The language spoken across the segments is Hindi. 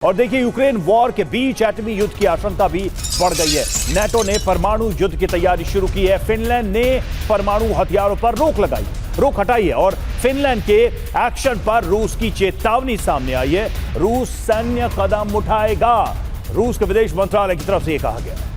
और देखिए, यूक्रेन वॉर के बीच एटमी युद्ध की आशंका भी बढ़ गई है। नाटो ने परमाणु युद्ध की तैयारी शुरू की है। फिनलैंड ने परमाणु हथियारों पर रोक हटाई है और फिनलैंड के एक्शन पर रूस की चेतावनी सामने आई है। रूस सैन्य कदम उठाएगा, रूस के विदेश मंत्रालय की तरफ से यह कहा गया है।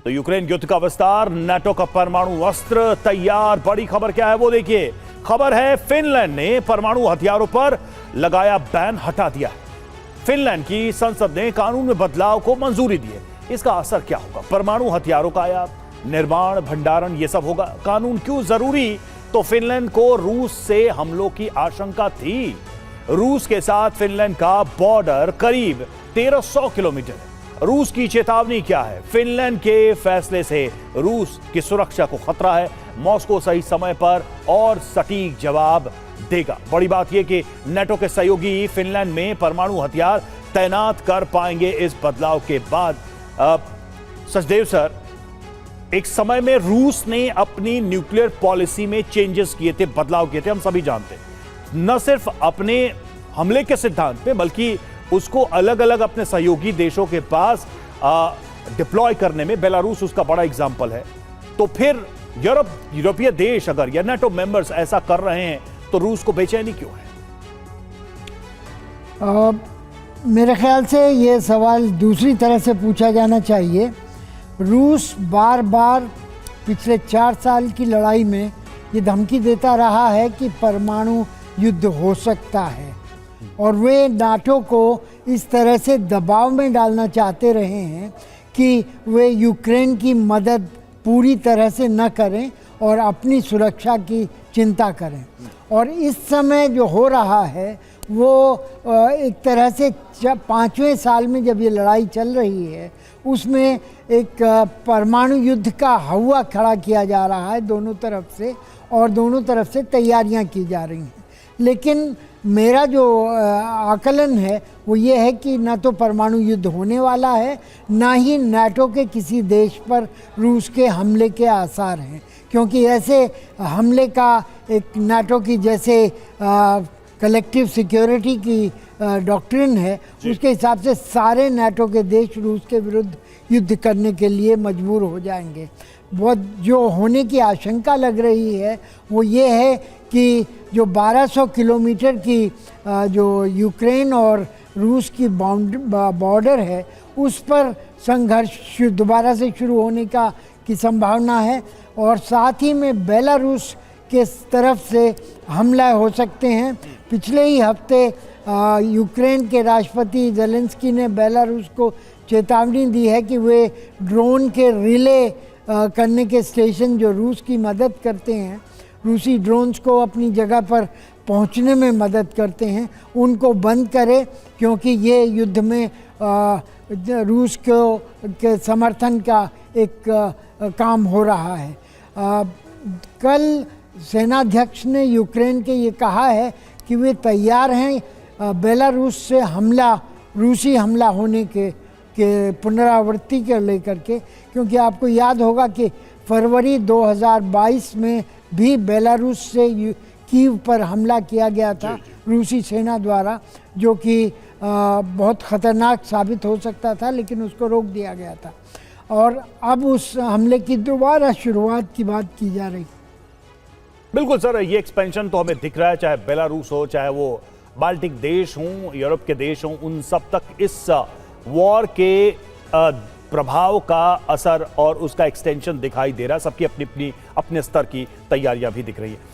तो यूक्रेन युद्ध का विस्तार, नाटो का परमाणु अस्त्र तैयार। बड़ी खबर क्या है वो देखिए। खबर है, फिनलैंड ने परमाणु हथियारों पर लगाया बैन हटा दिया है। फिनलैंड की संसद ने कानून में बदलाव को मंजूरी दी है। इसका असर क्या होगा? परमाणु हथियारों का आयात, निर्माण, भंडारण, यह सब होगा। कानून क्यों जरूरी? तो फिनलैंड को रूस से हमलों की आशंका थी। रूस के साथ फिनलैंड का बॉर्डर करीब 1300 किलोमीटर है। रूस की चेतावनी क्या है? फिनलैंड के फैसले से रूस की सुरक्षा को खतरा है। मॉस्को सही समय पर और सटीक जवाब देगा। बड़ी बात यह कि नाटो के सहयोगी फिनलैंड में परमाणु हथियार तैनात कर पाएंगे इस बदलाव के बाद। सचदेव सर, एक समय में रूस ने अपनी न्यूक्लियर पॉलिसी में चेंजेस किए थे, बदलाव किए थे, हम सभी जानते हैं। न सिर्फ अपने हमले के सिद्धांत पे, बल्कि उसको अलग अलग अपने सहयोगी देशों के पास डिप्लॉय करने में बेलारूस उसका बड़ा एग्जाम्पल है। तो फिर यूरोपीय देश अगर या नाटो मेंबर्स ऐसा कर रहे हैं तो रूस को बेचैनी क्यों है? मेरे ख्याल से ये सवाल दूसरी तरह से पूछा जाना चाहिए। रूस बार बार पिछले 4 साल की लड़ाई में ये धमकी देता रहा है कि परमाणु युद्ध हो सकता है और वे नाटो को इस तरह से दबाव में डालना चाहते रहे हैं कि वे यूक्रेन की मदद पूरी तरह से न करें और अपनी सुरक्षा की चिंता करें। और इस समय जो हो रहा है वो एक तरह से 5वें साल में जब ये लड़ाई चल रही है उसमें एक परमाणु युद्ध का हवा खड़ा किया जा रहा है दोनों तरफ से, और दोनों तरफ से तैयारियां की जा रही हैं। लेकिन मेरा जो आकलन है वो ये है कि ना तो परमाणु युद्ध होने वाला है, ना ही नाटो के किसी देश पर रूस के हमले के आसार हैं, क्योंकि ऐसे हमले का एक नाटो की जैसे कलेक्टिव सिक्योरिटी की डॉक्ट्रिन है, उसके हिसाब से सारे नाटो के देश रूस के विरुद्ध युद्ध करने के लिए मजबूर हो जाएंगे। बहुत जो होने की आशंका लग रही है वो ये है कि जो 1200 किलोमीटर की जो यूक्रेन और रूस की बॉर्डर है उस पर संघर्ष दोबारा से शुरू होने की संभावना है, और साथ ही में बेलारूस के तरफ से हमला हो सकते हैं। पिछले ही हफ्ते यूक्रेन के राष्ट्रपति ज़ेलेंस्की ने बेलारूस को चेतावनी दी है कि वे ड्रोन के रिले करने के स्टेशन जो रूस की मदद करते हैं, रूसी ड्रोन्स को अपनी जगह पर पहुंचने में मदद करते हैं, उनको बंद करें, क्योंकि ये युद्ध में रूस के समर्थन का एक काम हो रहा है। कल सेनाध्यक्ष ने यूक्रेन के ये कहा है कि वे तैयार हैं बेलारूस से रूसी हमला होने के पुनरावृत्ति के लेकर के, क्योंकि आपको याद होगा कि फरवरी 2022 में भी बेलारूस से कीव पर हमला किया गया था रूसी सेना द्वारा, जो कि बहुत ख़तरनाक साबित हो सकता था, लेकिन उसको रोक दिया गया था। और अब उस हमले की दोबारा शुरुआत की बात की जा रही। बिल्कुल सर, ये एक्सपेंशन तो हमें दिख रहा है, चाहे बेलारूस हो, चाहे वो बाल्टिक देश हों, यूरोप के देश हों, उन सब तक इस वॉर के प्रभाव का असर और उसका एक्सटेंशन दिखाई दे रहा है। सबकी अपनी अपने स्तर की तैयारियां भी दिख रही है।